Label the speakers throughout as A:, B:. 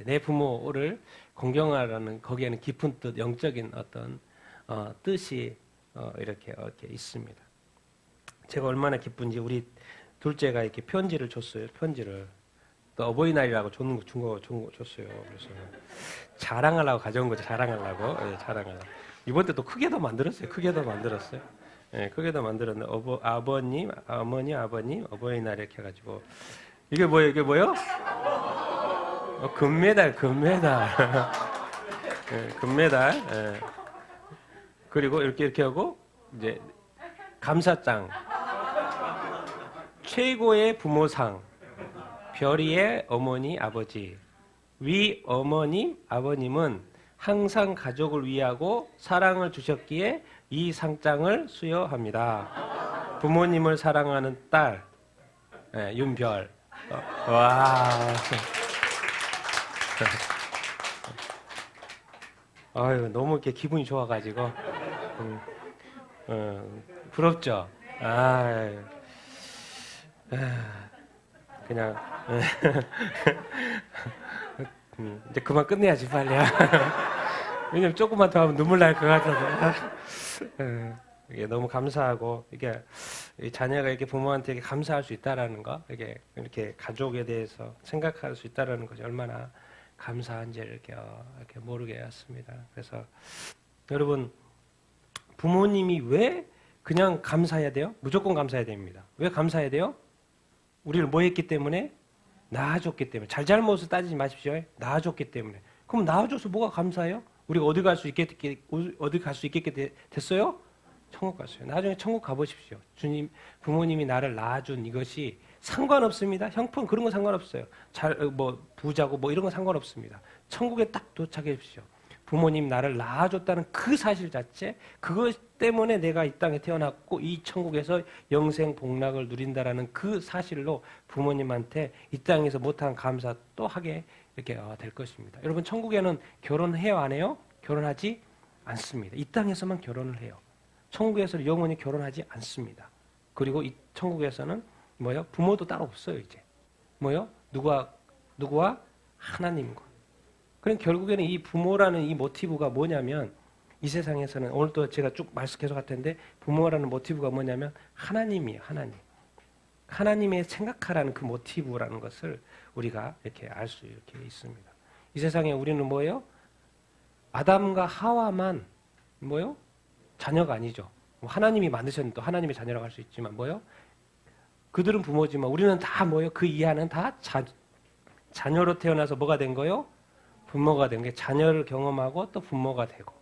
A: 하는데 내 부모를 공경하라는 거기에는 깊은 뜻, 영적인 어떤 뜻이 이렇게 있습니다. 제가 얼마나 기쁜지 우리 둘째가 이렇게 편지를 줬어요. 편지를 또 어버이날이라고 준 거 줬어요. 그래서 자랑하려고 가져온 거죠. 자랑하려고. 예, 자랑하려고. 이번 때 또 크게 더 만들었어요. 크게 더 만들었어요. 예, 크게 더 만들었는데 아버님, 어머니, 아버님 어버이날 이렇게 해가지고 이게 뭐예요? 이게 뭐요? 금메달. 예, 금메달. 예. 그리고 이렇게 하고 이제 감사장, 최고의 부모상, 별이의 어머니, 아버지. 위 어머님, 아버님은 항상 가족을 위하고 사랑을 주셨기에 이 상장을 수여합니다. 부모님을 사랑하는 딸, 윤별. 와. 아유, 너무 이렇게 기분이 좋아가지고. 부럽죠? 그냥. 이제 그만 끝내야지, 빨리야. 왜냐면 조금만 더 하면 눈물 날 것 같아서. 이게 너무 감사하고, 이게 자녀가 이렇게 부모한테 이렇게 감사할 수 있다라는 거, 이렇게 가족에 대해서 생각할 수 있다라는 것이 얼마나 감사한지를 이렇게 모르게 했습니다. 그래서 여러분, 부모님이 왜 그냥 감사해야 돼요? 무조건 감사해야 됩니다. 왜 감사해야 돼요? 우리를 뭐 했기 때문에? 낳아줬기 때문에. 잘잘못을 따지지 마십시오. 낳아줬기 때문에. 그럼 낳아줘서 뭐가 감사해요? 우리가 어디 갈 수 있게 됐어요? 천국 갔어요. 나중에 천국 가보십시오. 주님, 부모님이 나를 낳아준 이것이 상관없습니다. 형편 그런 거 상관없어요. 부자고 이런 거 상관없습니다. 천국에 딱 도착해 주십시오. 부모님 나를 낳아줬다는 그 사실 자체, 그것 때문에 내가 이 땅에 태어났고 이 천국에서 영생 복락을 누린다라는 그 사실로 부모님한테 이 땅에서 못한 감사 또 하게 이렇게 될 것입니다. 여러분, 천국에는 결혼해요, 안 해요? 결혼하지 않습니다. 이 땅에서만 결혼을 해요. 천국에서는 영원히 결혼하지 않습니다. 그리고 이 천국에서는 뭐요? 부모도 따로 없어요, 이제. 뭐요? 누구와? 하나님과. 그럼 결국에는 이 부모라는 이 모티브가 뭐냐면, 이 세상에서는 오늘 또 제가 쭉 말씀 계속 할 텐데, 부모라는 모티브가 뭐냐면 하나님이에요, 하나님. 하나님의 생각하라는 그 모티브라는 것을 우리가 이렇게 알 수 이렇게 있습니다. 이 세상에 우리는 뭐예요? 아담과 하와만 뭐요? 자녀가 아니죠. 하나님이 만드셨는데 또 하나님의 자녀라고 할 수 있지만 뭐요? 그들은 부모지만 우리는 다 뭐요? 그 이하는 다 자녀로 태어나서 뭐가 된 거요? 부모가 된 게 자녀를 경험하고 또 부모가 되고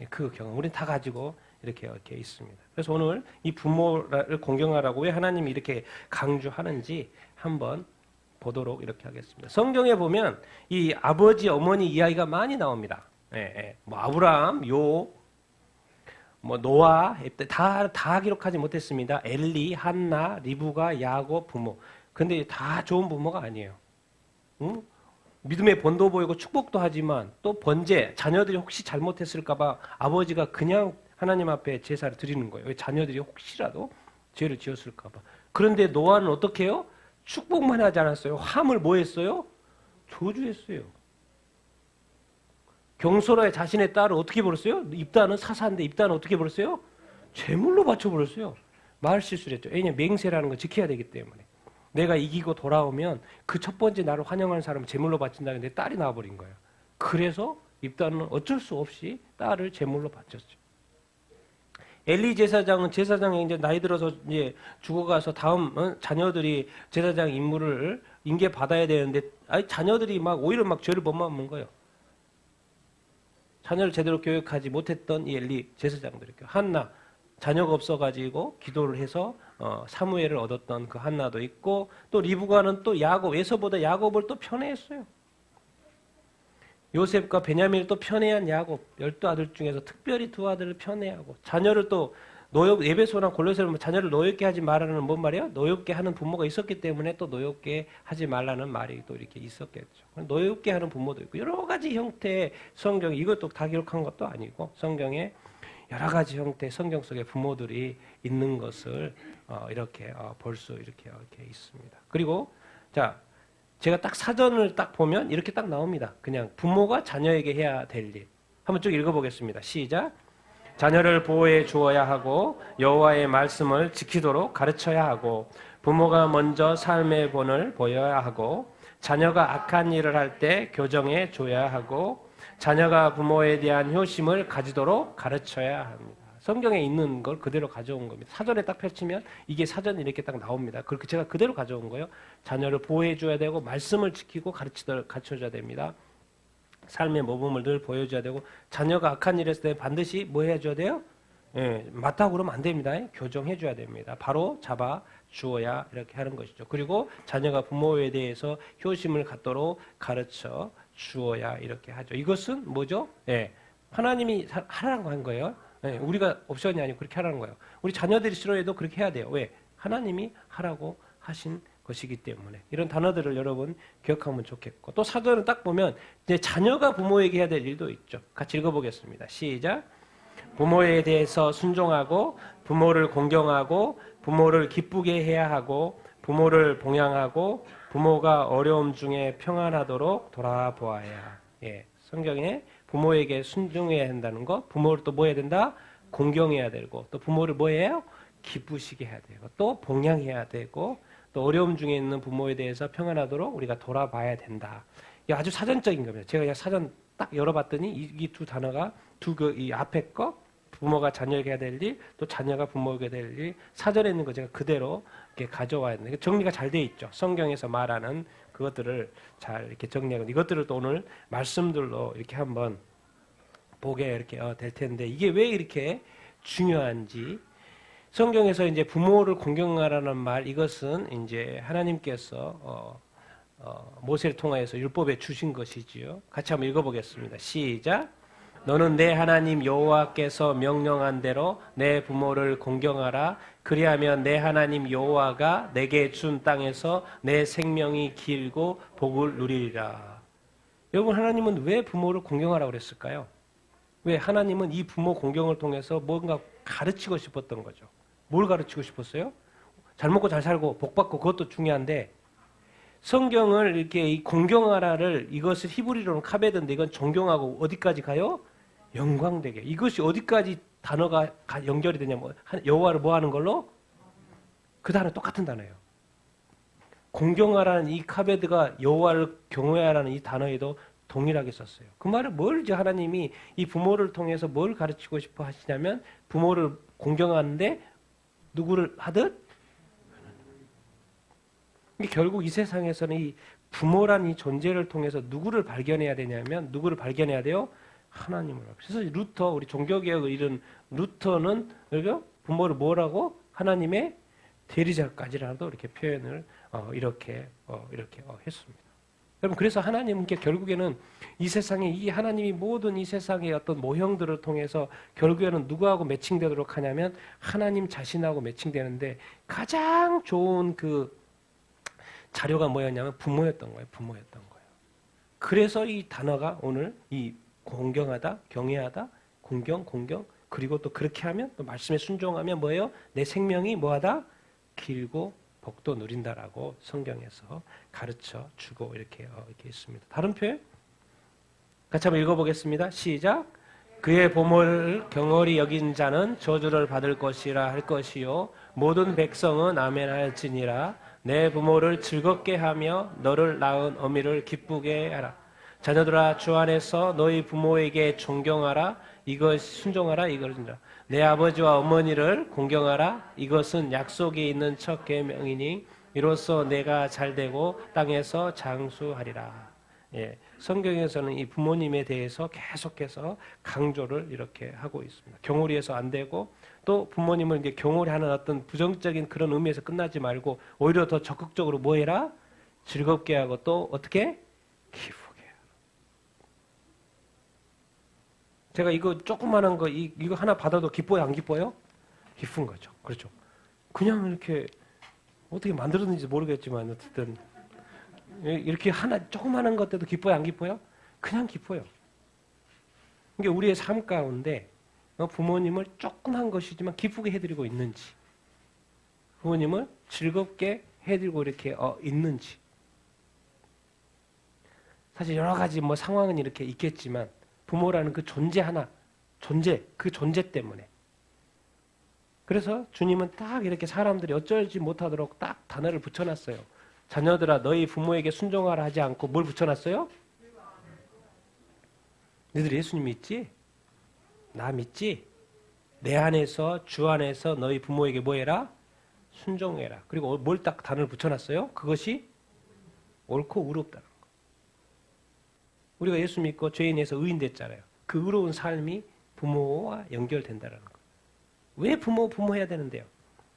A: 그 경험 우리는 다 가지고 이렇게 있습니다. 그래서 오늘 이 부모를 공경하라고 왜 하나님이 이렇게 강조하는지 한번 보도록 이렇게 하겠습니다. 성경에 보면 이 아버지 어머니 이야기가 많이 나옵니다. 뭐 아브라함, 노아 다 기록하지 못했습니다. 엘리, 한나, 리브가, 야곱 부모. 근데 다 좋은 부모가 아니에요. 응? 믿음의 본도 보이고 축복도 하지만 또 번제, 자녀들이 혹시 잘못했을까봐 아버지가 그냥 하나님 앞에 제사를 드리는 거예요. 자녀들이 혹시라도 죄를 지었을까봐. 그런데 노아는 어떻게 해요? 축복만 하지 않았어요. 함을 뭐 했어요? 저주했어요. 경솔하에 자신의 딸을 어떻게 버렸어요? 입다는 사사인데 입다는 어떻게 버렸어요? 제물로 바쳐버렸어요. 말 실수를 했죠. 왜냐하면 맹세라는 거 지켜야 되기 때문에. 내가 이기고 돌아오면 그 첫 번째 나를 환영하는 사람을 제물로 바친다는 내 딸이 나와버린 거예요. 그래서 입다는 어쩔 수 없이 딸을 제물로 바쳤죠. 엘리 제사장은 제사장이 이제 나이 들어서 이제 죽어가서 다음 자녀들이 제사장 임무를 인계받아야 되는데 자녀들이 오히려 죄를 범하는 거예요. 자녀를 제대로 교육하지 못했던 이 엘리 제사장들이 한나 자녀가 없어가지고 기도를 해서 사무엘을 얻었던 그 한나도 있고 또 리브가는 또 야곱 에서보다 야곱을 또 편애했어요. 요셉과 베냐민을 또 편애한 야곱 12아들 중에서 특별히 두 아들을 편애하고 자녀를 또 에베소나 골로새는 자녀를 노엽게 하지 말라는 뭔 말이에요? 노엽게 하는 부모가 있었기 때문에 또 노엽게 하지 말라는 말이 또 이렇게 있었겠죠. 노엽게 하는 부모도 있고 여러 가지 형태의 성경에 이것도 다 기록한 것도 아니고 성경에 여러 가지 형태의 성경 속에 부모들이 있는 것을 이렇게 볼 수 이렇게 있습니다. 그리고 자 제가 딱 사전을 딱 보면 이렇게 딱 나옵니다. 그냥 부모가 자녀에게 해야 될 일. 한번 쭉 읽어보겠습니다. 시작. 자녀를 보호해 주어야 하고 여호와의 말씀을 지키도록 가르쳐야 하고 부모가 먼저 삶의 본을 보여야 하고 자녀가 악한 일을 할 때 교정해 줘야 하고 자녀가 부모에 대한 효심을 가지도록 가르쳐야 합니다. 성경에 있는 걸 그대로 가져온 겁니다. 사전에 딱 펼치면 이게 사전에 이렇게 딱 나옵니다. 그렇게 제가 그대로 가져온 거예요. 자녀를 보호해 줘야 되고 말씀을 지키고 가르쳐줘야 됩니다. 삶의 모범을 늘 보여줘야 되고 자녀가 악한 일을 했을 때 반드시 뭐 해줘야 돼요? 예, 맞다고 그러면 안 됩니다. 교정해 줘야 됩니다. 바로 잡아 주어야 이렇게 하는 것이죠. 그리고 자녀가 부모에 대해서 효심을 갖도록 가르쳐 주어야 이렇게 하죠. 이것은 뭐죠? 예, 하나님이 하라고 한 거예요. 예, 우리가 옵션이 아니고 그렇게 하라는 거예요. 우리 자녀들이 싫어해도 그렇게 해야 돼요. 왜? 하나님이 하라고 하신 것이기 때문에 이런 단어들을 여러분 기억하면 좋겠고 또 사전을 딱 보면 이제 자녀가 부모에게 해야 될 일도 있죠. 같이 읽어보겠습니다. 시작. 부모에 대해서 순종하고 부모를 공경하고 부모를 기쁘게 해야 하고 부모를 봉양하고 부모가 어려움 중에 평안하도록 돌아보아야. 예, 성경에 부모에게 순종해야 한다는 것, 부모를 또 뭐 해야 된다? 공경해야 되고 또 부모를 뭐 해요? 기쁘시게 해야 되고 또 봉양해야 되고 또 어려움 중에 있는 부모에 대해서 평안하도록 우리가 돌아봐야 된다. 이 아주 사전적인 겁니다. 제가 그냥 사전 딱 열어봤더니 이 두 단어가 이 앞에 거 부모가 자녀에게 해야 될 일, 또 자녀가 부모에게 될 일, 사전에 있는 거 제가 그대로 이렇게 가져와야 되는데 정리가 잘 돼 있죠. 성경에서 말하는 그것들을 잘 이렇게 정리하고 이것들을 또 오늘 말씀들로 이렇게 한번 보게 이렇게 될 텐데 이게 왜 이렇게 중요한지. 성경에서 이제 부모를 공경하라는 말 이것은 이제 하나님께서 모세를 통하여서 율법에 주신 것이지요. 같이 한번 읽어보겠습니다. 시작. 너는 내 하나님 여호와께서 명령한 대로 내 부모를 공경하라. 그리하면 내 하나님 여호와가 내게 준 땅에서 내 생명이 길고 복을 누리리라. 여러분 하나님은 왜 부모를 공경하라고 그랬을까요? 왜 하나님은 이 부모 공경을 통해서 뭔가 가르치고 싶었던 거죠. 뭘 가르치고 싶었어요? 잘 먹고 잘 살고 복 받고 그것도 중요한데 성경을 이렇게 이 공경하라를 이것을 히브리로는 카베드인데 이건 존경하고 어디까지 가요? 영광되게. 이것이 어디까지 단어가 연결이 되냐면 여호와를 뭐 하는 걸로? 그 단어 똑같은 단어예요. 공경하라는 이 카베드가 여호와를 경외하라는 이 단어에도 동일하게 썼어요. 그 말은 뭘 이제 하나님이 이 부모를 통해서 뭘 가르치고 싶어 하시냐면 부모를 공경하는데 누구를 하듯? 결국 이 세상에서는 이 부모란 이 존재를 통해서 누구를 발견해야 되냐면 누구를 발견해야 돼요? 하나님을. 그래서 루터 우리 종교개혁을 이룬 루터는 부모를 뭐라고? 하나님의 대리자까지라도 이렇게 표현을 이렇게 했습니다. 여러분 그래서 하나님은 결국에는 이 세상에 이 하나님이 모든 이 세상의 어떤 모형들을 통해서 결국에는 누구하고 매칭되도록 하냐면 하나님 자신하고 매칭되는데 가장 좋은 그 자료가 뭐였냐면 부모였던 거예요. 부모였던 거예요. 그래서 이 단어가 오늘 이 공경하다, 경외하다, 공경 그리고 또 그렇게 하면 또 말씀에 순종하면 뭐예요? 내 생명이 뭐하다? 길고 복도 누린다라고 성경에서 가르쳐 주고 이렇게 있습니다. 다른 표현? 같이 한번 읽어보겠습니다. 시작. 그의 보모를 경홀히 여긴 자는 저주를 받을 것이라 할 것이요 모든 백성은 아멘 할지니라. 내 부모를 즐겁게 하며 너를 낳은 어미를 기쁘게 하라. 자녀들아 주 안에서 너희 부모에게 존경하라. 이것 순종하라. 이것이니라. 내 아버지와 어머니를 공경하라. 이것은 약속이 있는 첫 계명이니 이로써 내가 잘되고 땅에서 장수하리라. 예, 성경에서는 이 부모님에 대해서 계속해서 강조를 이렇게 하고 있습니다. 경홀히 해서 안 되고 또 부모님을 이제 경홀히 하는 어떤 부정적인 그런 의미에서 끝나지 말고 오히려 더 적극적으로 뭐 해라? 즐겁게 하고 또 어떻게? 기쁘게 하라. 제가 이거 조그마한 거 이거 하나 받아도 기뻐요? 안 기뻐요? 기쁜 거죠. 그렇죠. 그냥 이렇게 어떻게 만들었는지 모르겠지만 어쨌든 이렇게 하나 조그마한 것 때도 기뻐요? 안 기뻐요? 그냥 기뻐요. 이게 우리의 삶 가운데 부모님을 조그만 것이지만 기쁘게 해드리고 있는지 부모님을 즐겁게 해드리고 이렇게 있는지 사실 여러 가지 뭐 상황은 이렇게 있겠지만 부모라는 그 존재 하나, 그 존재 때문에. 그래서 주님은 딱 이렇게 사람들이 어쩔지 못하도록 딱 단어를 붙여놨어요. 자녀들아 너희 부모에게 순종하라 하지 않고 뭘 붙여놨어요? 너희들 예수님 믿지? 나 믿지? 내 안에서 주 안에서 너희 부모에게 뭐 해라? 순종해라. 그리고 뭘 딱 단어를 붙여놨어요? 그것이 옳고 의롭다는 거. 우리가 예수 믿고 죄인에서 의인 됐잖아요. 그 의로운 삶이 부모와 연결된다는 거. 왜 부모 해야 되는데요?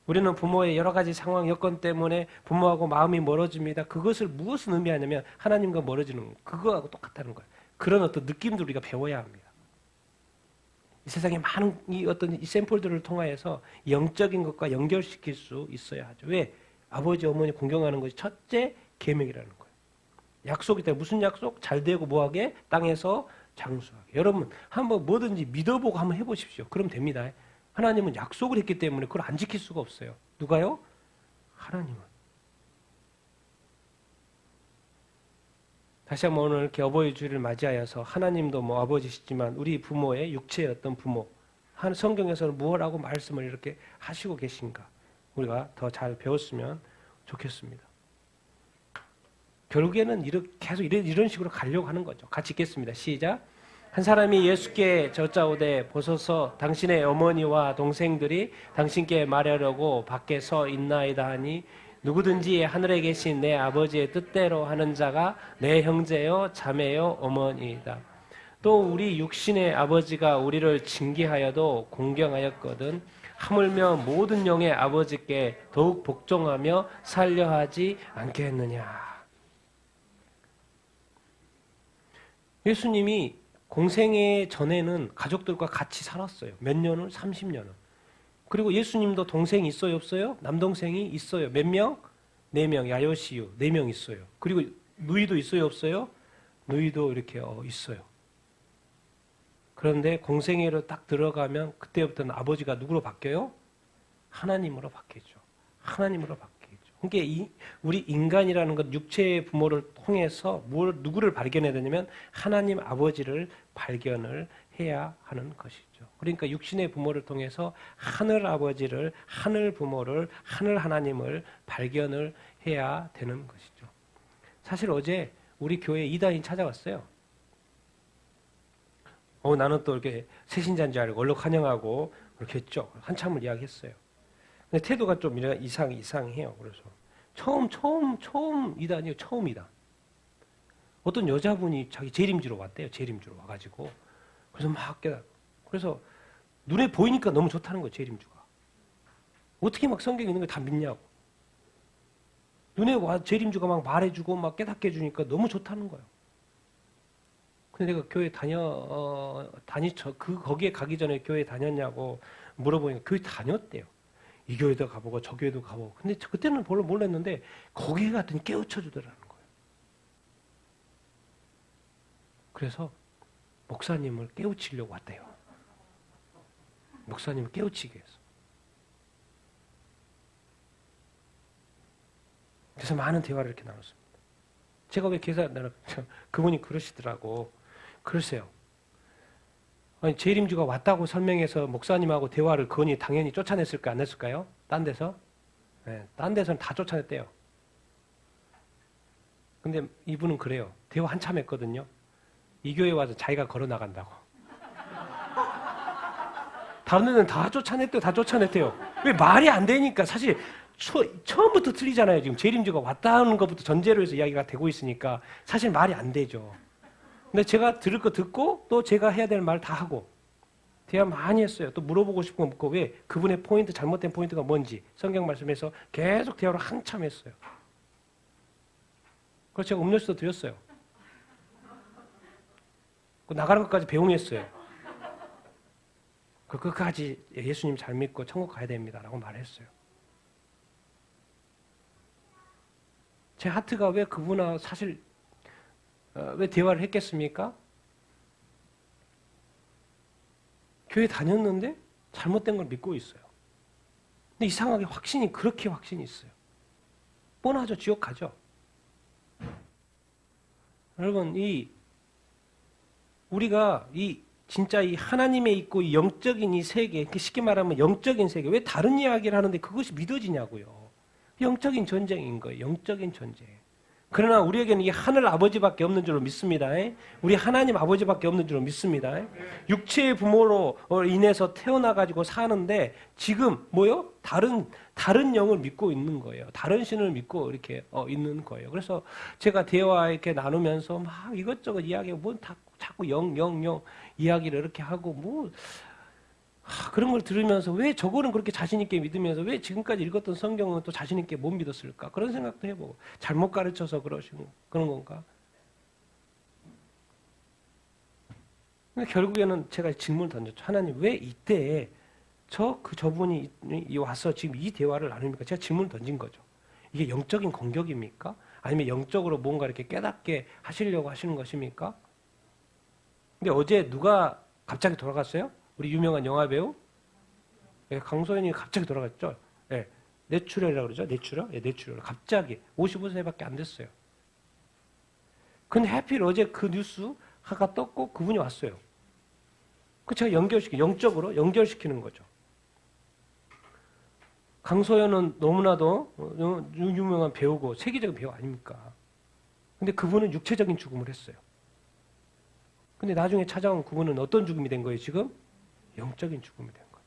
A: 우리는 부모의 여러 가지 상황 여건 때문에 부모하고 마음이 멀어집니다. 그것을 무엇을 의미하냐면 하나님과 멀어지는 거. 그거하고 똑같다는 거예요. 그런 어떤 느낌도 우리가 배워야 합니다. 이 세상에 많은 이 샘플들을 통하여서 영적인 것과 연결시킬 수 있어야 하죠. 왜? 아버지 어머니 공경하는 것이 첫째 계명이라는 거예요. 약속이 때 무슨 약속? 잘 되고 뭐하게? 땅에서 장수하게. 여러분 한번 뭐든지 믿어보고 한번 해보십시오. 그럼 됩니다. 하나님은 약속을 했기 때문에 그걸 안 지킬 수가 없어요. 누가요? 하나님은. 다시 한번 오늘 이렇게 어버이 주일을 맞이하여서 하나님도 뭐 아버지시지만 우리 부모의 육체의 어떤 부모, 성경에서는 무엇라고 말씀을 이렇게 하시고 계신가? 우리가 더 잘 배웠으면 좋겠습니다. 결국에는 계속 이런 식으로 가려고 하는 거죠. 같이 읽겠습니다. 시작. 한 사람이 예수께 젖자오되 보소서 당신의 어머니와 동생들이 당신께 말하려고 밖에 서 있나이다 하니 누구든지 하늘에 계신 내 아버지의 뜻대로 하는 자가 내 형제요 자매요 어머니이다. 또 우리 육신의 아버지가 우리를 징계하여도 공경하였거든 하물며 모든 영의 아버지께 더욱 복종하며 살려하지 않겠느냐. 예수님이 공생애 전에는 가족들과 같이 살았어요. 몇 년을? 30년을. 그리고 예수님도 동생이 있어요? 없어요? 남동생이 있어요. 몇 명? 4명. 야요시유 4명 있어요. 그리고 누이도 있어요? 없어요? 누이도 이렇게 있어요. 그런데 공생애로 딱 들어가면 그때부터는 아버지가 누구로 바뀌어요? 하나님으로 바뀌죠. 하나님으로 바뀌죠. 그러니까 우리 인간이라는 것 육체의 부모를 통해서 누구를 발견해야 되냐면 하나님 아버지를 발견을 해야 하는 것이죠. 그러니까 육신의 부모를 통해서 하늘 아버지를, 하늘 부모를, 하늘 하나님을 발견을 해야 되는 것이죠. 사실 어제 우리 교회 이단이 찾아왔어요. 나는 또 이렇게 새신자인 줄 알고 얼른 환영하고 그렇게 했죠. 한참을 이야기했어요. 근데 태도가 좀 이상해요. 그래서 처음 이단이요. 처음이다. 어떤 여자분이 자기 재림주로 왔대요. 재림주로 와가지고. 그래서 막 그래서 눈에 보이니까 너무 좋다는 거예요. 재림주가. 어떻게 막 성경에 있는 걸 다 믿냐고. 눈에 와 재림주가 막 말해주고 막 깨닫게 해주니까 너무 좋다는 거예요. 근데 내가 교회 거기에 가기 전에 교회 다녔냐고 물어보니까 교회 다녔대요. 이 교회도 가보고 저 교회도 가보고. 근데 그때는 별로 몰랐는데 거기에 갔더니 깨우쳐 주더라는 거예요. 그래서 목사님을 깨우치려고 왔대요. 목사님을 깨우치기 위해서. 그래서 많은 대화를 이렇게 나눴습니다. 제가 왜 그분이 그러시더라고. 글쎄요. 아니, 재림주가 왔다고 설명해서 목사님하고 대화를 그분이 당연히 쫓아냈을까 안 했을까요? 딴 데서? 네, 딴 데서는 다 쫓아냈대요. 근데 이분은 그래요. 대화 한참 했거든요. 이 교회 와서 자기가 걸어 나간다고. 다른 데는 다 쫓아냈대요. 왜 말이 안 되니까 사실 처음부터 틀리잖아요. 지금 재림주가 왔다는 것부터 전제로 해서 이야기가 되고 있으니까 사실 말이 안 되죠. 근데 제가 들을 거 듣고 또 제가 해야 될 말 다 하고 대화 많이 했어요. 또 물어보고 싶은 거 묻고 왜 그분의 포인트 잘못된 포인트가 뭔지 성경 말씀에서 계속 대화를 한참 했어요. 그래서 제가 음료수도 드렸어요. 나가는 것까지 배웅했어요. 끝까지 예수님 잘 믿고 천국 가야 됩니다라고 말했어요. 제 하트가 왜 그분하고 사실 왜 대화를 했겠습니까? 교회 다녔는데 잘못된 걸 믿고 있어요. 근데 이상하게 그렇게 확신이 있어요. 뻔하죠. 지옥 가죠. 여러분, 우리가 진짜 이 하나님에 있고 이 영적인 이 세계, 쉽게 말하면 영적인 세계, 왜 다른 이야기를 하는데 그것이 믿어지냐고요. 영적인 전쟁인 거예요. 영적인 전쟁. 그러나 우리에게는 이 하늘 아버지밖에 없는 줄로 믿습니다. 우리 하나님 아버지밖에 없는 줄로 믿습니다. 육체의 부모로 인해서 태어나가지고 사는데 지금 뭐요? 다른 영을 믿고 있는 거예요. 다른 신을 믿고 이렇게 있는 거예요. 그래서 제가 대화 이렇게 나누면서 막 이것저것 이야기하고 뭐 자꾸 영 이야기를 이렇게 하고 그런 걸 들으면서 왜 저거는 그렇게 자신 있게 믿으면서 왜 지금까지 읽었던 성경은 또 자신 있게 못 믿었을까? 그런 생각도 해보고 잘못 가르쳐서 그런 건가? 근데 결국에는 제가 질문을 던졌죠. 하나님 왜 이때 저분이 와서 지금 이 대화를 나눕니까? 제가 질문을 던진 거죠. 이게 영적인 공격입니까? 아니면 영적으로 뭔가 이렇게 깨닫게 하시려고 하시는 것입니까? 근데 어제 누가 갑자기 돌아갔어요? 우리 유명한 영화배우? 예, 강소연이 갑자기 돌아갔죠? 예, 뇌출혈이라고 그러죠? 뇌출혈. 갑자기 55세밖에 안 됐어요. 근데 하필 어제 그 뉴스가 떴고 그분이 왔어요. 그 제가 영적으로 연결시키는 거죠. 강소연은 너무나도 유명한 배우고 세계적인 배우 아닙니까? 근데 그분은 육체적인 죽음을 했어요. 근데 나중에 찾아온 그분은 어떤 죽음이 된 거예요, 지금? 영적인 죽음이 된 거예요.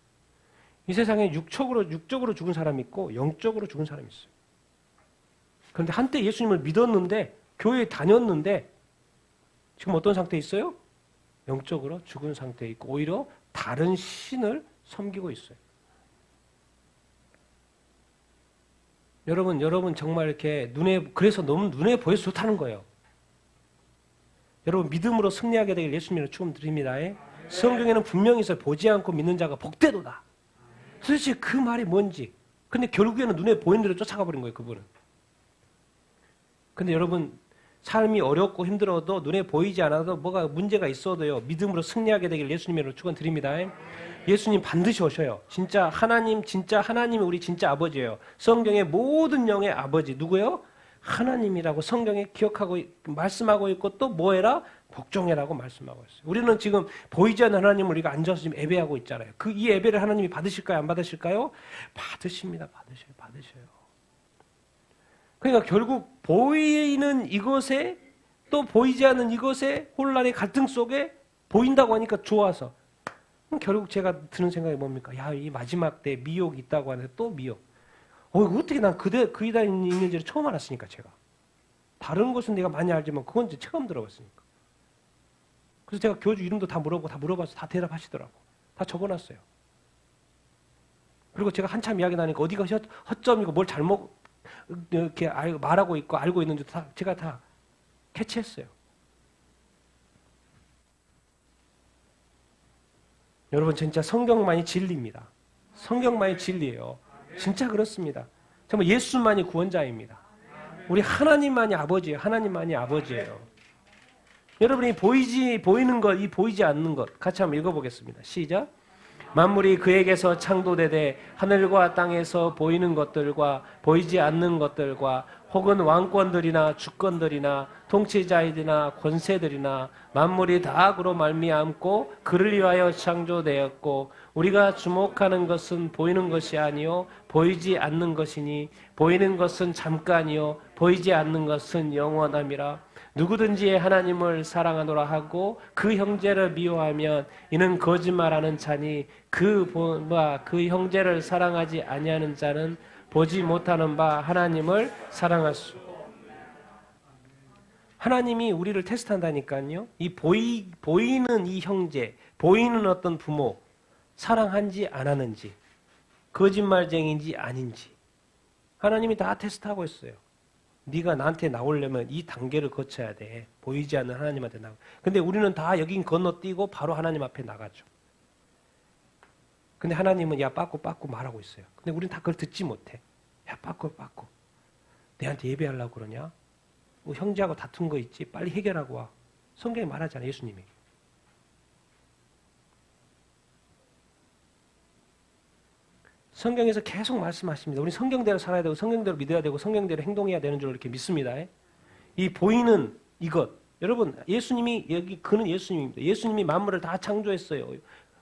A: 이 세상에 육적으로 죽은 사람이 있고 영적으로 죽은 사람이 있어요. 그런데 한때 예수님을 믿었는데 교회에 다녔는데 지금 어떤 상태에 있어요? 영적으로 죽은 상태에 있고 오히려 다른 신을 섬기고 있어요. 여러분 정말 이렇게 그래서 너무 눈에 보여서 좋다는 거예요. 여러분 믿음으로 승리하게 되길 예수님으로 축원드립니다. 성경에는 분명히 있어요. 보지 않고 믿는 자가 복되도다. 도대체 그 말이 뭔지. 근데 결국에는 눈에 보이는 대로 쫓아가 버린 거예요, 그분은. 근데 여러분 삶이 어렵고 힘들어도 눈에 보이지 않아도 뭐가 문제가 있어도요. 믿음으로 승리하게 되길 예수님으로 축원드립니다. 예수님 반드시 오셔요. 진짜 하나님이 우리 진짜 아버지예요. 성경의 모든 영의 아버지 누구예요? 하나님이라고 성경에 기억하고 말씀하고 있고 또 뭐해라? 복종해라고 말씀하고 있어요. 우리는 지금 보이지 않는 하나님을 우리가 앉아서 지금 예배하고 있잖아요. 이 예배를 하나님이 받으실까요? 안 받으실까요? 받으십니다. 받으셔요. 그러니까 결국 보이는 이것에 또 보이지 않는 이것에 혼란의 갈등 속에 보인다고 하니까 좋아서 결국 제가 드는 생각이 뭡니까? 야, 이 마지막 때 미혹이 있다고 하는데 또 미혹. 어떻게 난 그 이단이 있는지를 처음 알았으니까 제가. 다른 것은 내가 많이 알지만 그건 이제 처음 들어봤으니까. 그래서 제가 교주 이름도 다 물어봐서 다 대답하시더라고. 다 적어놨어요. 그리고 제가 한참 이야기 나니까 어디가 허점이고 뭘 잘못 이렇게 말하고 있고 알고 있는지 제가 다 캐치했어요. 여러분 진짜 성경만이 진리입니다. 성경만이 진리예요. 진짜 그렇습니다. 정말 예수만이 구원자입니다. 우리 하나님만이 아버지예요. 하나님만이 아버지예요. 여러분이 보이는 것, 이 보이지 않는 것 같이 한번 읽어보겠습니다. 시작. 만물이 그에게서 창조되되 하늘과 땅에서 보이는 것들과 보이지 않는 것들과 혹은 왕권들이나 주권들이나 통치자들이나 권세들이나 만물이 다 그로 말미암고 그를 위하여 창조되었고 우리가 주목하는 것은 보이는 것이 아니요 보이지 않는 것이니 보이는 것은 잠깐이요 보이지 않는 것은 영원함이라. 누구든지 하나님을 사랑하노라 하고 그 형제를 미워하면 이는 거짓말하는 자니 그 형제를 사랑하지 아니하는 자는 보지 못하는 바 하나님을 사랑할 수. 하나님이 우리를 테스트한다니까요. 이 보이는 이 형제, 보이는 어떤 부모 사랑한지 안 하는지, 거짓말쟁인지 아닌지 하나님이 다 테스트하고 있어요. 네가 나한테 나오려면 이 단계를 거쳐야 돼. 보이지 않는 하나님한테 나가. 근데 우리는 다 여긴 건너뛰고 바로 하나님 앞에 나가죠. 근데 하나님은 야 빠꾸 말하고 있어요. 근데 우리는 다 그걸 듣지 못해. 야 빠꾸 내한테 예배하려고 그러냐? 뭐 형제하고 다툰 거 있지? 빨리 해결하고 와. 성경에 말하잖아요. 예수님이. 성경에서 계속 말씀하십니다. 우리 성경대로 살아야 되고 성경대로 믿어야 되고 성경대로 행동해야 되는 줄 이렇게 믿습니다. 이 보이는 이것, 여러분, 예수님이 여기 그는 예수님입니다. 예수님이 만물을 다 창조했어요.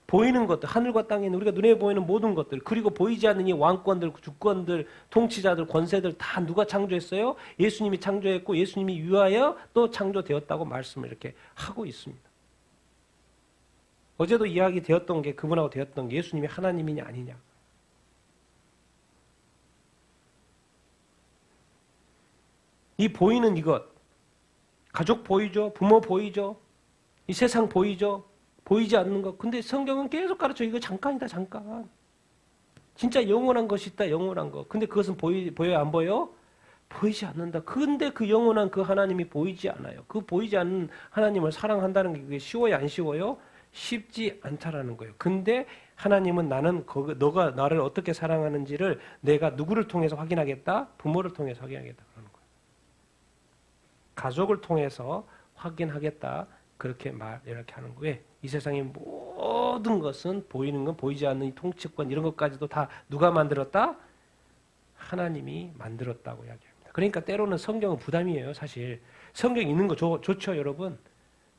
A: 보이는 것들, 하늘과 땅에 있는 우리가 눈에 보이는 모든 것들, 그리고 보이지 않는 이 왕권들, 주권들, 통치자들, 권세들 다 누가 창조했어요? 예수님이 창조했고 예수님이 위하여 또 창조되었다고 말씀을 이렇게 하고 있습니다. 어제도 이야기 되었던 게 그분하고 되었던 게 예수님이 하나님이냐 아니냐. 이 보이는 이것, 가족 보이죠? 부모 보이죠? 이 세상 보이죠? 보이지 않는 것. 근데 성경은 계속 가르쳐. 이거 잠깐이다, 잠깐. 진짜 영원한 것이 있다, 영원한 것. 근데 그것은 보여요, 안 보여? 보이지 않는다. 근데 그 영원한 그 하나님이 보이지 않아요. 그 보이지 않는 하나님을 사랑한다는 게 그게 쉬워요, 안 쉬워요? 쉽지 않다라는 거예요. 근데 하나님은 너가 나를 어떻게 사랑하는지를 내가 누구를 통해서 확인하겠다? 부모를 통해서 확인하겠다. 그러는 거예요. 가족을 통해서 확인하겠다. 그렇게 이렇게 하는 거예요. 이 세상의 모든 것은 보이는 건 보이지 않는 이 통치권 이런 것까지도 다 누가 만들었다? 하나님이 만들었다고 이야기합니다. 그러니까 때로는 성경은 부담이에요. 사실 성경 읽는 거 좋죠, 여러분.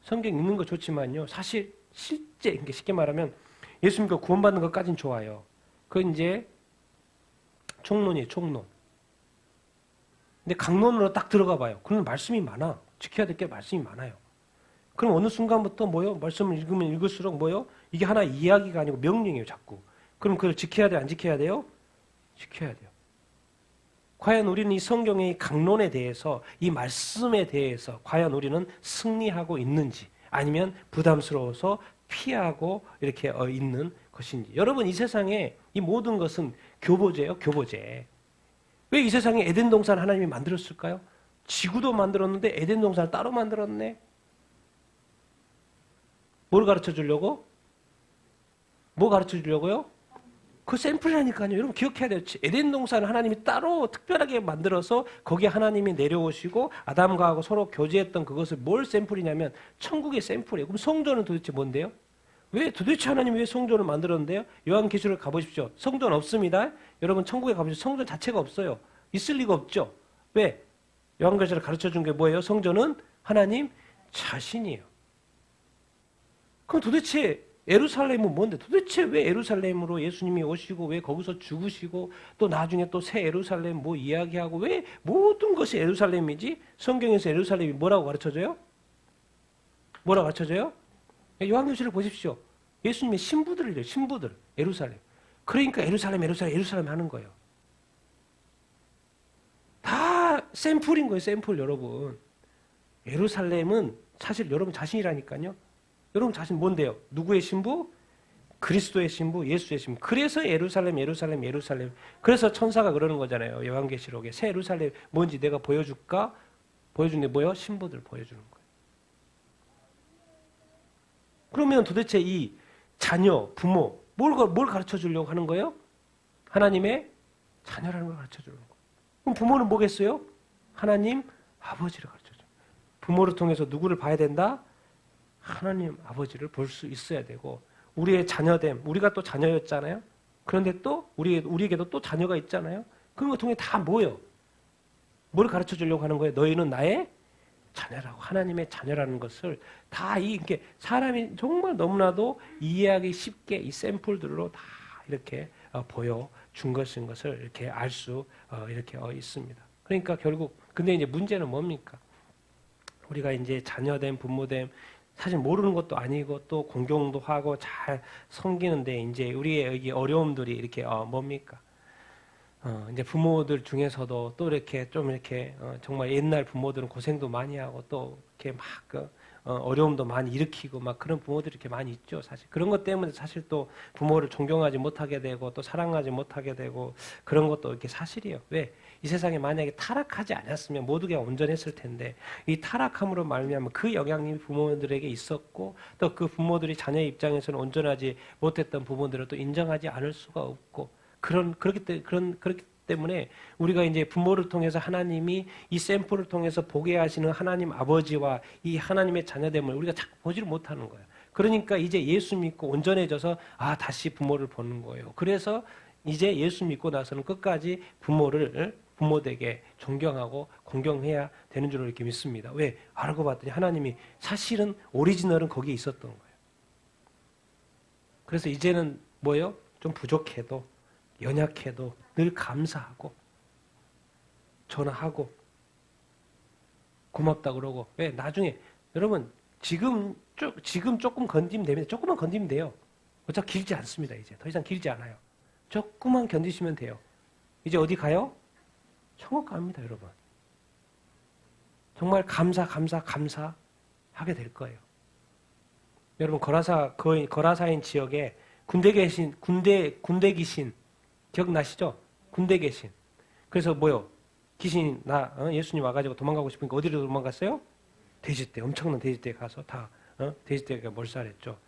A: 성경 읽는 거 좋지만요. 사실 실제 쉽게 말하면 예수 믿고 구원받는 것까지는 좋아요. 그건 이제 총론이에요, 총론. 근데 강론으로 딱 들어가 봐요. 그러면 말씀이 많아. 지켜야 될 게 말씀이 많아요. 그럼 어느 순간부터 말씀을 읽으면 읽을수록 이게 하나의 이야기가 아니고 명령이에요, 자꾸. 그럼 그걸 지켜야 돼요, 안 지켜야 돼요? 지켜야 돼요. 과연 우리는 이 성경의 강론에 대해서, 이 말씀에 대해서 과연 우리는 승리하고 있는지, 아니면 부담스러워서 피하고 이렇게 있는 것인지. 여러분, 이 세상에 이 모든 것은 교보제예요, 교보제. 왜 이 세상에 에덴 동산을 하나님이 만들었을까요? 지구도 만들었는데 에덴 동산을 따로 만들었네. 뭘 가르쳐 주려고? 뭐 가르쳐 주려고요? 그 샘플이라니까요. 여러분 기억해야 돼요. 에덴 동산을 하나님이 따로 특별하게 만들어서 거기에 하나님이 내려오시고 아담과 하고 서로 교제했던 그것을 뭘 샘플이냐면 천국의 샘플이에요. 그럼 성전은 도대체 뭔데요? 도대체 하나님이 왜 성전을 만들었는데요? 요한계시록 가보십시오. 성전 없습니다. 여러분 천국에 가보십시오. 성전 자체가 없어요. 있을 리가 없죠. 왜? 요한계시록 가르쳐 준 게 뭐예요? 성전은 하나님 자신이에요. 그럼 도대체 예루살렘은 뭔데? 도대체 왜 예루살렘으로 예수님이 오시고 왜 거기서 죽으시고 또 나중에 또 새 예루살렘 이야기하고 왜 모든 것이 예루살렘이지? 성경에서 예루살렘이 뭐라고 가르쳐줘요? 뭐라고 가르쳐줘요? 요한계시를 보십시오. 예수님의 신부들이래요. 신부들. 예루살렘. 그러니까 예루살렘 하는 거예요. 다 샘플인 거예요. 샘플 여러분. 예루살렘은 사실 여러분 자신이라니까요. 여러분 자신 뭔데요? 누구의 신부? 그리스도의 신부, 예수의 신부. 그래서 예루살렘. 그래서 천사가 그러는 거잖아요. 요한계시록에 새 예루살렘 뭔지 내가 보여줄까? 보여주는 게 뭐예요? 신부들 보여주는 거예요. 그러면 도대체 이 자녀, 부모 뭘 가르쳐 주려고 하는 거예요? 하나님의 자녀라는 걸 가르쳐 주는 거예요. 그럼 부모는 뭐겠어요? 하나님 아버지를 가르쳐 줘요. 부모를 통해서 누구를 봐야 된다? 하나님 아버지를 볼 수 있어야 되고 우리의 자녀됨, 우리가 또 자녀였잖아요. 그런데 또 우리에게도 또 자녀가 있잖아요. 그런 걸 통해 다 뭐예요? 뭘 가르쳐 주려고 하는 거예요? 너희는 나의 자녀라고, 하나님의 자녀라는 것을 다 이게 사람이 정말 너무나도 이해하기 쉽게 이 샘플들로 다 이렇게 보여준 것을 이렇게 알 수 이렇게 있습니다. 그러니까 결국 근데 이제 문제는 뭡니까? 우리가 이제 자녀됨, 부모됨 사실 모르는 것도 아니고 또 공경도 하고 잘 섬기는데 이제 우리의 여기 어려움들이 이렇게 뭡니까? 이제 부모들 중에서도 또 이렇게 좀 이렇게 정말 옛날 부모들은 고생도 많이 하고 또 이렇게 막 어려움도 많이 일으키고 막 그런 부모들이 이렇게 많이 있죠. 사실 그런 것 때문에 사실 또 부모를 존경하지 못하게 되고 또 사랑하지 못하게 되고 그런 것도 이렇게 사실이에요. 왜? 이 세상에 만약에 타락하지 않았으면 모두가 온전했을 텐데 이 타락함으로 말미암아 그 영향이 부모들에게 있었고 또 그 부모들이 자녀의 입장에서는 온전하지 못했던 부모들을 또 인정하지 않을 수가 없고 그렇기 때문에 우리가 이제 부모를 통해서 하나님이 이 샘플을 통해서 보게 하시는 하나님 아버지와 이 하나님의 자녀됨을 우리가 자꾸 보지를 못하는 거예요. 그러니까 이제 예수 믿고 온전해져서 다시 부모를 보는 거예요. 그래서 이제 예수 믿고 나서는 끝까지 부모를 부모에게 존경하고 공경해야 되는 줄로 이렇게 믿습니다. 왜? 알고 봤더니 하나님이 사실은 오리지널은 거기에 있었던 거예요. 그래서 이제는 뭐예요? 좀 부족해도 연약해도 늘 감사하고 전화하고 고맙다 그러고. 왜? 나중에 여러분 지금 조금 건드리면 됩니다. 조금만 건드리면 돼요. 어차피 길지 않습니다. 이제 더 이상 길지 않아요. 조금만 견디시면 돼요. 이제 어디 가요? 천국 갑니다, 여러분. 정말 감사하게 될 거예요. 여러분 거라사인 지역에 군대 귀신 기억나시죠? 군대 귀신. 그래서 뭐요? 귀신이 예수님 와가지고 도망가고 싶으니까 어디로 도망갔어요? 돼지떼, 엄청난 돼지떼에 가서 다 돼지떼가 몰살했죠.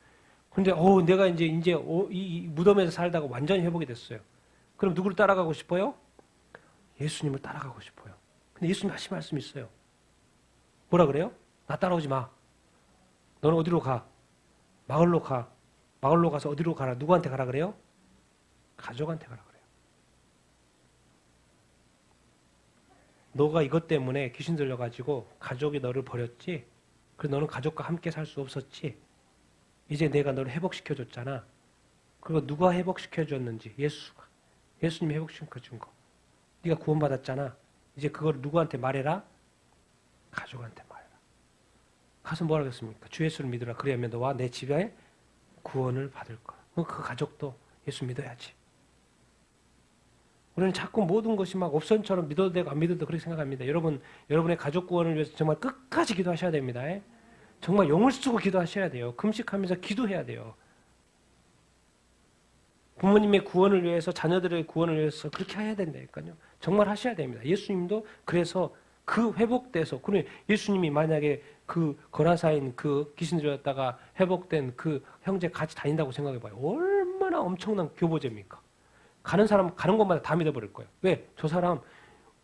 A: 근데 내가 이제 이 무덤에서 살다가 완전히 회복이 됐어요. 그럼 누구를 따라가고 싶어요? 예수님을 따라가고 싶어요. 근데 예수님 하신 말씀이 있어요. 뭐라 그래요? 나 따라오지 마. 너는 어디로 가? 마을로 가. 마을로 가서 어디로 가라? 누구한테 가라 그래요? 가족한테 가라 그래요. 너가 이것 때문에 귀신 들려가지고 가족이 너를 버렸지. 그래서 너는 가족과 함께 살 수 없었지. 이제 내가 너를 회복시켜줬잖아. 그리고 누가 회복시켜줬는지 예수님이 회복시켜준 거. 네가 구원받았잖아. 이제 그걸 누구한테 말해라? 가족한테 말해라. 가서 뭐라 그랬습니까? 주 예수를 믿으라. 그래야면 너와 내 집에 구원을 받을 거야. 그 가족도 예수 믿어야지. 우리는 자꾸 모든 것이 막 옵션처럼 믿어도 되고 안 믿어도 되고 그렇게 생각합니다. 여러분의 가족 구원을 위해서 정말 끝까지 기도하셔야 됩니다. 정말 용을 쓰고 기도하셔야 돼요. 금식하면서 기도해야 돼요. 부모님의 구원을 위해서, 자녀들의 구원을 위해서 그렇게 해야 된다니까요. 정말 하셔야 됩니다. 예수님도 그래서 그 회복돼서, 그래 예수님이 만약에 그 거라사인 그 귀신 들렸다가 회복된 그 형제 같이 다닌다고 생각해봐요. 얼마나 엄청난 교보제입니까? 가는 곳마다 다 믿어버릴 거예요. 왜? 저 사람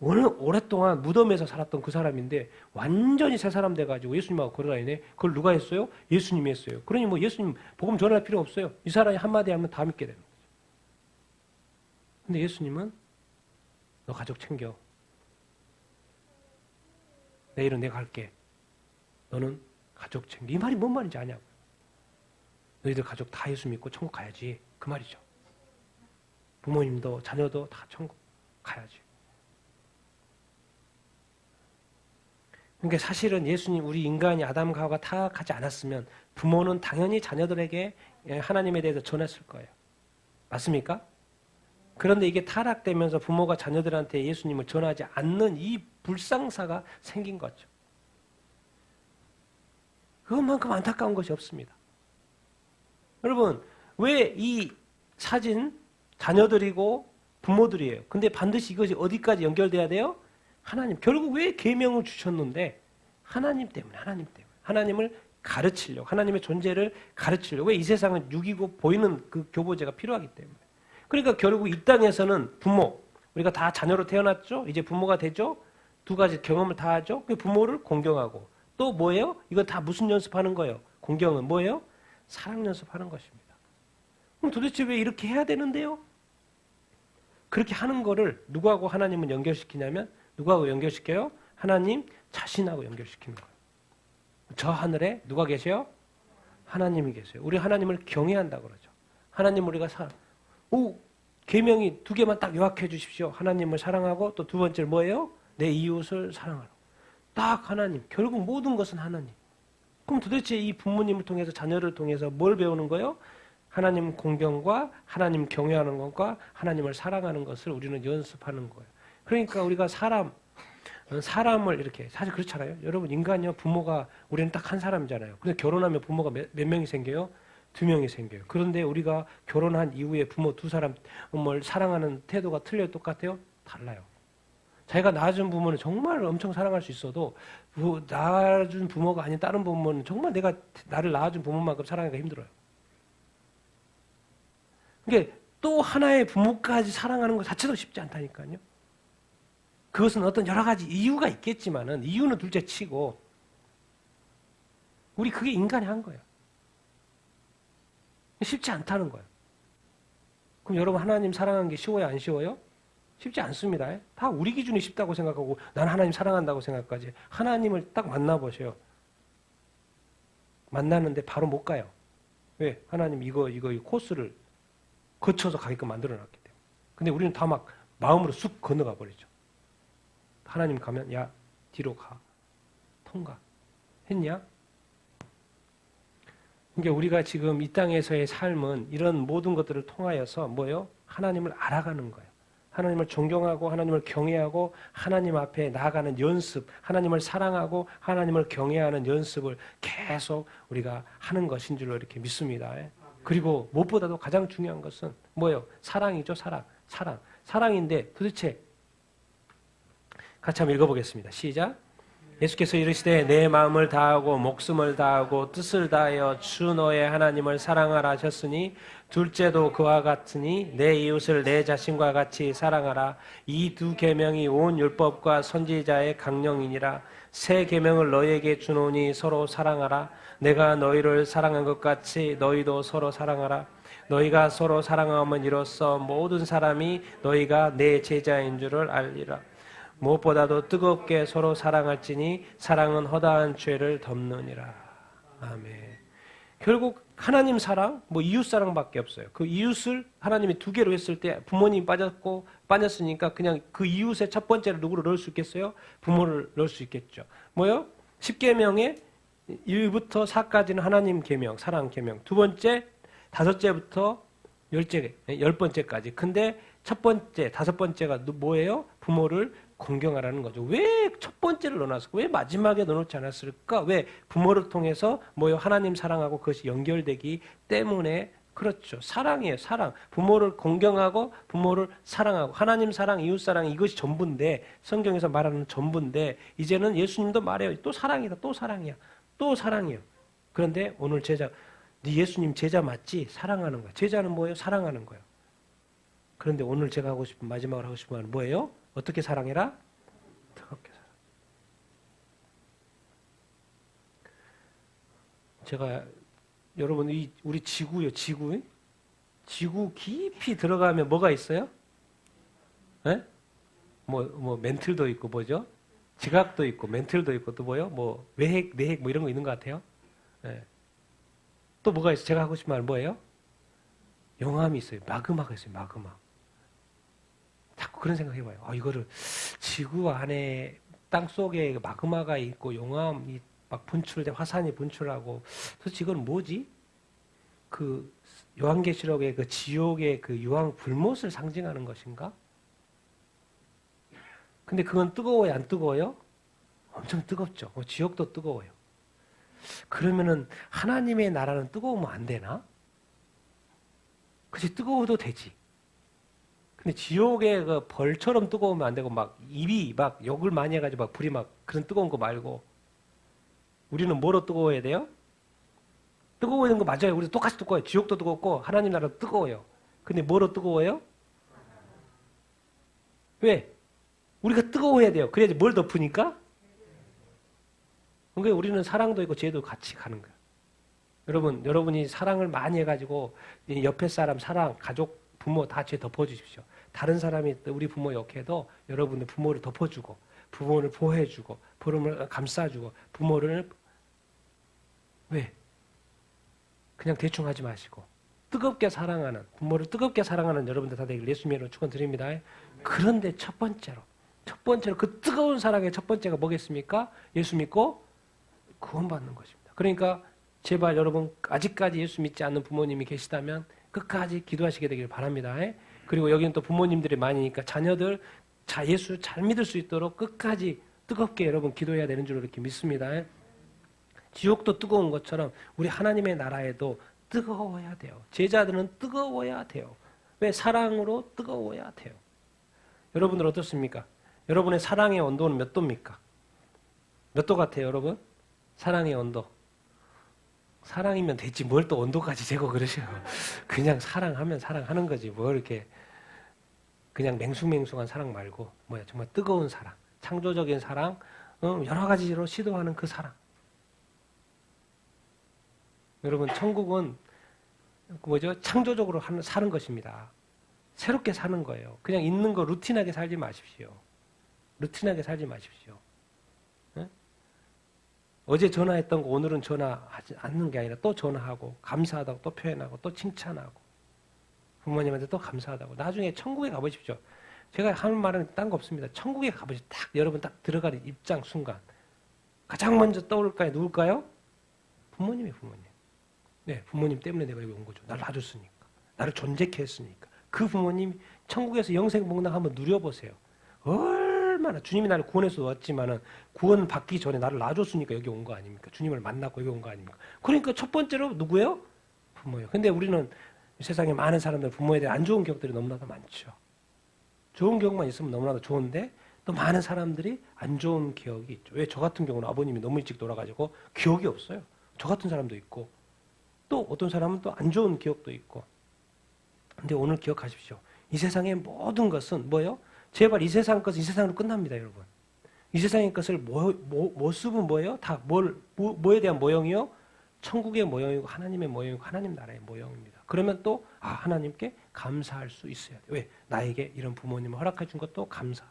A: 오랫동안 무덤에서 살았던 그 사람인데 완전히 새 사람 돼가지고 예수님하고 걸어다니네. 그걸 누가 했어요? 예수님이 했어요. 그러니 뭐 예수님 복음 전할 필요 없어요. 이 사람이 한마디 하면 다 믿게 되는 거죠. 근데 예수님은 너 가족 챙겨. 내일은 내가 갈게. 너는 가족 챙겨. 이 말이 뭔 말인지 아냐고. 너희들 가족 다 예수 믿고 천국 가야지. 그 말이죠. 부모님도 자녀도 다 천국 가야지. 그러니까 사실은 예수님, 우리 인간이 아담과 하와가 타락하지 않았으면 부모는 당연히 자녀들에게 하나님에 대해서 전했을 거예요. 맞습니까? 그런데 이게 타락되면서 부모가 자녀들한테 예수님을 전하지 않는 이 불상사가 생긴 거죠. 그것만큼 안타까운 것이 없습니다. 여러분, 왜 이 사진 자녀들이고 부모들이에요. 근데 반드시 이것이 어디까지 연결돼야 돼요? 하나님. 결국 왜 계명을 주셨는데? 하나님 때문에. 하나님을 가르치려고. 하나님의 존재를 가르치려고. 왜 이 세상은 육이고 보이는 그 교보제가 필요하기 때문에. 그러니까 결국 이 땅에서는 부모, 우리가 다 자녀로 태어났죠? 이제 부모가 되죠? 두 가지 경험을 다 하죠? 그 부모를 공경하고. 또 뭐예요? 이거 다 무슨 연습하는 거예요? 공경은 뭐예요? 사랑 연습하는 것입니다. 그럼 도대체 왜 이렇게 해야 되는데요? 그렇게 하는 거를 누구하고 하나님은 연결시키냐면 누구하고 연결시켜요? 하나님 자신하고 연결시키는 거예요. 저 하늘에 누가 계세요? 하나님이 계세요. 우리 하나님을 경외한다고 그러죠. 하나님 우리가 계명이 두 개만 딱 요약해 주십시오. 하나님을 사랑하고 또 두 번째는 뭐예요? 내 이웃을 사랑하라. 딱 하나님. 결국 모든 것은 하나님. 그럼 도대체 이 부모님을 통해서 자녀를 통해서 뭘 배우는 거예요? 하나님 공경과 하나님 경외하는 것과 하나님을 사랑하는 것을 우리는 연습하는 거예요. 그러니까 우리가 사람을 이렇게, 사실 그렇잖아요. 여러분 인간이요, 부모가 우리는 딱 한 사람이잖아요. 근데 결혼하면 부모가 몇 명이 생겨요? 2명이 생겨요. 그런데 우리가 결혼한 이후에 부모 두 사람을 사랑하는 태도가 틀려요? 똑같아요? 달라요. 자기가 낳아준 부모는 정말 엄청 사랑할 수 있어도 낳아준 부모가 아닌 다른 부모는 정말 내가 나를 낳아준 부모만큼 사랑하기가 힘들어요. 그러니까 또 하나의 부모까지 사랑하는 것 자체도 쉽지 않다니까요. 그것은 어떤 여러 가지 이유가 있겠지만은 이유는 둘째 치고 우리 그게 인간이 한 거예요. 쉽지 않다는 거예요. 그럼 여러분 하나님 사랑하는 게 쉬워요? 안 쉬워요? 쉽지 않습니다. 다 우리 기준이 쉽다고 생각하고 난 하나님 사랑한다고 생각까지 하나님을 딱 만나보세요. 만나는데 바로 못 가요. 왜? 하나님 이거 이 코스를 거쳐서 가게끔 만들어놨기 때문에. 근데 우리는 다 막 마음으로 쑥 건너가 버리죠. 하나님 가면 야 뒤로 가. 통과. 했냐? 그러니까 우리가 지금 이 땅에서의 삶은 이런 모든 것들을 통하여서 뭐예요? 하나님을 알아가는 거예요. 하나님을 존경하고 하나님을 경외하고 하나님 앞에 나아가는 연습, 하나님을 사랑하고 하나님을 경외하는 연습을 계속 우리가 하는 것인 줄로 이렇게 믿습니다. 그리고 무엇보다도 가장 중요한 것은 뭐예요? 사랑이죠, 사랑. 사랑인데 도대체 같이 한번 읽어보겠습니다. 시작. 예수께서 이르시되 내 마음을 다하고 목숨을 다하고 뜻을 다하여 주 너의 하나님을 사랑하라 하셨으니 둘째도 그와 같으니 내 이웃을 내 자신과 같이 사랑하라. 이 두 계명이 온 율법과 선지자의 강령이니라. 새 계명을 너희에게 주노니 서로 사랑하라. 내가 너희를 사랑한 것 같이 너희도 서로 사랑하라. 너희가 서로 사랑하면 이로써 모든 사람이 너희가 내 제자인 줄을 알리라. 무엇보다도 뜨겁게 서로 사랑할지니 사랑은 허다한 죄를 덮느니라. 아멘. 결국 하나님 사랑, 이웃 사랑밖에 없어요. 그 이웃을 하나님이 두 개로 했을 때 부모님이 빠졌으니까 그냥 그 이웃의 첫 번째를 누구를 넣을 수 있겠어요? 부모를 넣을 수 있겠죠. 뭐요? 10계명에 1부터 4까지는 하나님 계명, 사랑 계명. 두 번째, 5째부터 10번째까지. 근데 첫 번째, 5번째가 뭐예요? 부모를 공경하라는 거죠. 왜 첫 번째를 넣어놨을까? 왜 마지막에 넣어놓지 않았을까? 왜 부모를 통해서 하나님 사랑하고 그것이 연결되기 때문에 그렇죠. 사랑이에요. 사랑. 부모를 공경하고 부모를 사랑하고 하나님 사랑, 이웃 사랑 이것이 전부인데 성경에서 말하는 전부인데 이제는 예수님도 말해요. 또 사랑이다. 또 사랑이야. 또 사랑이에요. 그런데 오늘 제자, 네 예수님 제자 맞지? 사랑하는 거야. 제자는 뭐예요? 사랑하는 거예요. 그런데 오늘 제가 마지막으로 하고 싶은 말은 뭐예요? 어떻게 사랑해라? 뜨겁게 사랑. 제가 여러분 우리 지구요, 지구 깊이 들어가면 뭐가 있어요? 네? 멘틀도 있고 뭐죠? 지각도 있고 멘틀도 있고 또 뭐요? 외핵, 내핵 이런 거 있는 것 같아요. 네. 또 뭐가 있어요? 제가 하고 싶은 말 뭐예요? 용암이 있어요. 마그마가 있어요. 마그마. 자꾸 그런 생각 해봐요. 이거를 지구 안에 땅 속에 마그마가 있고 용암이 막 분출돼 화산이 분출하고 도대체 이건 뭐지? 그 요한계시록의 그 지옥의 그 유황 불못을 상징하는 것인가? 근데 그건 뜨거워요, 안 뜨거워요? 엄청 뜨겁죠. 지옥도 뜨거워요. 그러면은 하나님의 나라는 뜨거우면 안 되나? 그치, 뜨거워도 되지. 근데 지옥의 그 벌처럼 뜨거우면 안 되고 막 입이 막 욕을 많이 해가지고 막 불이 막 그런 뜨거운 거 말고 우리는 뭐로 뜨거워야 돼요? 뜨거워지는 거 맞아요. 우리도 똑같이 뜨거워요. 지옥도 뜨겁고 하나님 나라도 뜨거워요. 근데 뭐로 뜨거워요? 왜? 우리가 뜨거워야 돼요. 그래야지 뭘 덮으니까? 그러니까 우리는 사랑도 있고 죄도 같이 가는 거예요. 여러분이 사랑을 많이 해가지고 옆에 사람 사랑, 가족, 부모 다 죄 덮어주십시오. 다른 사람이 우리 부모 욕해도 여러분의 부모를 덮어주고 부모를 보호해주고 부모를 감싸주고 부모를 왜? 그냥 대충 하지 마시고 뜨겁게 사랑하는 부모를 뜨겁게 사랑하는 여러분들 다 되길 예수님으로 축원드립니다. 그런데 첫 번째로 그 뜨거운 사랑의 첫 번째가 뭐겠습니까? 예수 믿고 구원받는 것입니다. 그러니까 제발 여러분 아직까지 예수 믿지 않는 부모님이 계시다면 끝까지 기도하시게 되길 바랍니다. 그리고 여기는 또 부모님들이 많으니까 자녀들 예수 잘 믿을 수 있도록 끝까지 뜨겁게 여러분 기도해야 되는 줄로 이렇게 믿습니다. 지옥도 뜨거운 것처럼 우리 하나님의 나라에도 뜨거워야 돼요. 제자들은 뜨거워야 돼요. 왜? 사랑으로 뜨거워야 돼요. 여러분들 어떻습니까? 여러분의 사랑의 온도는 몇 도입니까? 몇 도 같아요, 여러분? 사랑의 온도. 사랑이면 되지 뭘 또 온도까지 재고 그러셔요. 그냥 사랑하면 사랑하는 거지 뭐 이렇게 그냥 맹숭맹숭한 사랑 말고 정말 뜨거운 사랑, 창조적인 사랑, 여러 가지로 시도하는 그 사랑. 여러분 천국은 창조적으로 사는 것입니다. 새롭게 사는 거예요. 그냥 있는 거 루틴하게 살지 마십시오. 루틴하게 살지 마십시오. 네? 어제 전화했던 거 오늘은 전화하지 않는 게 아니라 또 전화하고 감사하다고 또 표현하고 또 칭찬하고 부모님한테 또 감사하다고. 나중에 천국에 가보십시오. 제가 하는 말은 딴 거 없습니다. 천국에 가보십시오. 딱 여러분 딱 들어가는 입장 순간 가장 먼저 떠올까요? 누굴까요? 부모님이에요. 부모님. 네, 부모님 때문에 내가 여기 온 거죠. 나를 놔줬으니까. 나를 존재케 했으니까. 그 부모님 천국에서 영생복락 한번 누려보세요. 얼마나 주님이 나를 구원해서 왔지만은 구원 받기 전에 나를 놔줬으니까 여기 온 거 아닙니까? 주님을 만나고 여기 온 거 아닙니까? 그러니까 첫 번째로 누구예요? 부모예요. 근데 우리는 세상에 많은 사람들 부모에 대한 안 좋은 기억들이 너무나도 많죠. 좋은 기억만 있으면 너무나도 좋은데 또 많은 사람들이 안 좋은 기억이 있죠. 왜? 저 같은 경우는 아버님이 너무 일찍 돌아가지고 기억이 없어요. 저 같은 사람도 있고 또 어떤 사람은 또 안 좋은 기억도 있고. 근데 오늘 기억하십시오. 이 세상의 모든 것은 뭐예요? 제발 이 세상 것은 이 세상으로 끝납니다, 여러분. 이 세상의 것을 모습은 뭐예요? 다 뭐에 대한 모형이요? 천국의 모형이고 하나님의 모형이고 하나님 나라의 모형입니다. 그러면 또 하나님께 감사할 수 있어야 돼요. 왜? 나에게 이런 부모님을 허락해 준 것도 감사.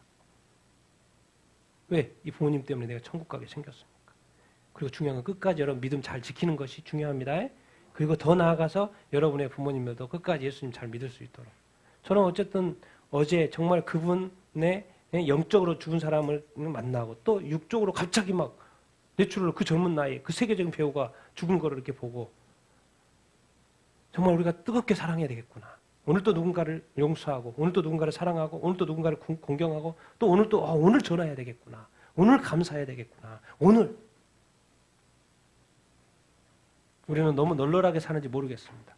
A: 왜? 이 부모님 때문에 내가 천국 가게 생겼습니까? 그리고 중요한 건 끝까지 여러분 믿음 잘 지키는 것이 중요합니다. 그리고 더 나아가서 여러분의 부모님들도 끝까지 예수님 잘 믿을 수 있도록. 저는 어쨌든 어제 정말 그분의 영적으로 죽은 사람을 만나고 또 육적으로 갑자기 막 내추럴 그 젊은 나이에 그 세계적인 배우가 죽은 거를 이렇게 보고 정말 우리가 뜨겁게 사랑해야 되겠구나. 오늘 또 누군가를 용서하고 오늘 또 누군가를 사랑하고 오늘 또 누군가를 공경하고 또 오늘 또 오늘 전화해야 되겠구나. 오늘 감사해야 되겠구나. 오늘 우리는 너무 널널하게 사는지 모르겠습니다.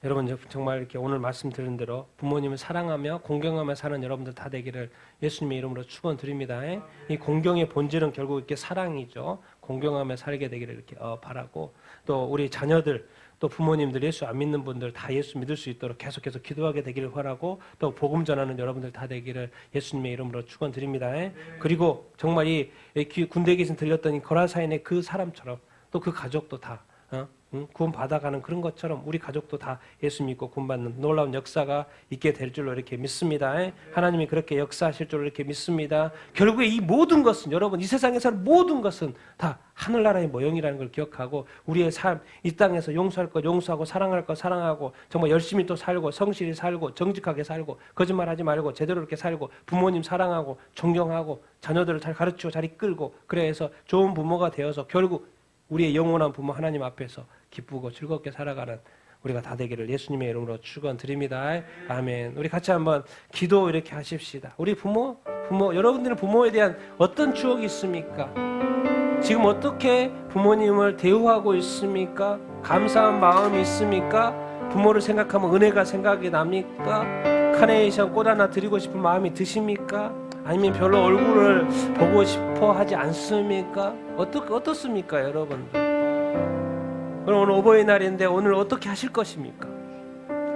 A: 여러분 정말 이렇게 오늘 말씀 드린 대로 부모님을 사랑하며 공경하며 사는 여러분들 다 되기를 예수님의 이름으로 축원드립니다. 이 공경의 본질은 결국 이렇게 사랑이죠. 공경하며 살게 되기를 이렇게 바라고 또 우리 자녀들 또 부모님들 예수 안 믿는 분들 다 예수 믿을 수 있도록 계속해서 기도하게 되기를 바라고 또 복음 전하는 여러분들 다 되기를 예수님의 이름으로 축원드립니다. 그리고 정말 이 군대에 계신 들렸던 이 거라사인의 그 사람처럼 또 그 가족도 다 구원 받아가는 그런 것처럼 우리 가족도 다 예수 믿고 구원받는 놀라운 역사가 있게 될 줄로 이렇게 믿습니다. 하나님이 그렇게 역사하실 줄로 이렇게 믿습니다. 결국에 이 모든 것은 여러분 이 세상에서 모든 것은 다 하늘나라의 모형이라는 걸 기억하고 우리의 삶 이 땅에서 용서할 것 용서하고 사랑할 것 사랑하고 정말 열심히 또 살고 성실히 살고 정직하게 살고 거짓말하지 말고 제대로 이렇게 살고 부모님 사랑하고 존경하고 자녀들을 잘 가르치고 잘 이끌고 그래서 좋은 부모가 되어서 결국 우리의 영원한 부모 하나님 앞에서 기쁘고 즐겁게 살아가는 우리가 다 되기를 예수님의 이름으로 축원드립니다. 아멘. 우리 같이 한번 기도 이렇게 하십시다. 우리 부모 여러분들은 부모에 대한 어떤 추억이 있습니까? 지금 어떻게 부모님을 대우하고 있습니까? 감사한 마음이 있습니까? 부모를 생각하면 은혜가 생각이 납니까? 카네이션 꽃 하나 드리고 싶은 마음이 드십니까? 아니면 별로 얼굴을 보고 싶어 하지 않습니까? 어떻습니까, 여러분들? 그럼 오늘 어버이날인데 오늘 어떻게 하실 것입니까?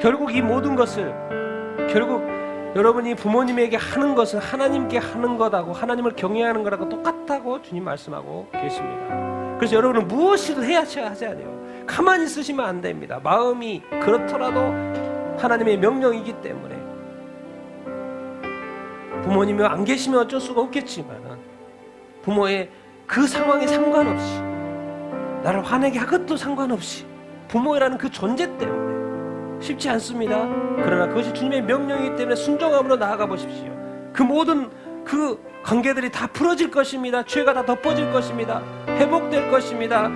A: 결국 이 모든 것을 결국 여러분이 부모님에게 하는 것은 하나님께 하는 것하고 하나님을 경외하는 것하고 똑같다고 주님 말씀하고 계십니다. 그래서 여러분은 무엇이든 하셔야 돼요. 가만히 있으시면 안 됩니다. 마음이 그렇더라도 하나님의 명령이기 때문에 부모님이 안 계시면 어쩔 수가 없겠지만 부모의 그 상황에 상관없이 나를 화내게 하것도 상관없이 부모라는 그 존재 때문에 쉽지 않습니다. 그러나 그것이 주님의 명령이기 때문에 순종함으로 나아가 보십시오. 그 모든 그 관계들이 다 풀어질 것입니다. 죄가 다 덮어질 것입니다. 회복될 것입니다.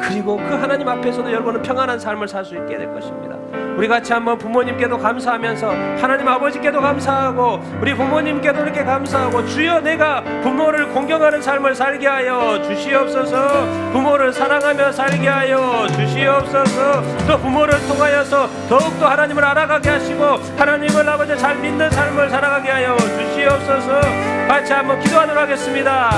A: 그리고 그 하나님 앞에서도 여러분은 평안한 삶을 살 수 있게 될 것입니다. 우리 같이 한번 부모님께도 감사하면서 하나님 아버지께도 감사하고 우리 부모님께도 이렇게 감사하고 주여 내가 부모를 공경하는 삶을 살게 하여 주시옵소서. 부모를 사랑하며 살게 하여 주시옵소서. 또 부모를 통하여서 더욱더 하나님을 알아가게 하시고 하나님을 아버지 잘 믿는 삶을 살아가게 하여 주시옵소서. 같이 한번 기도하도록 하겠습니다.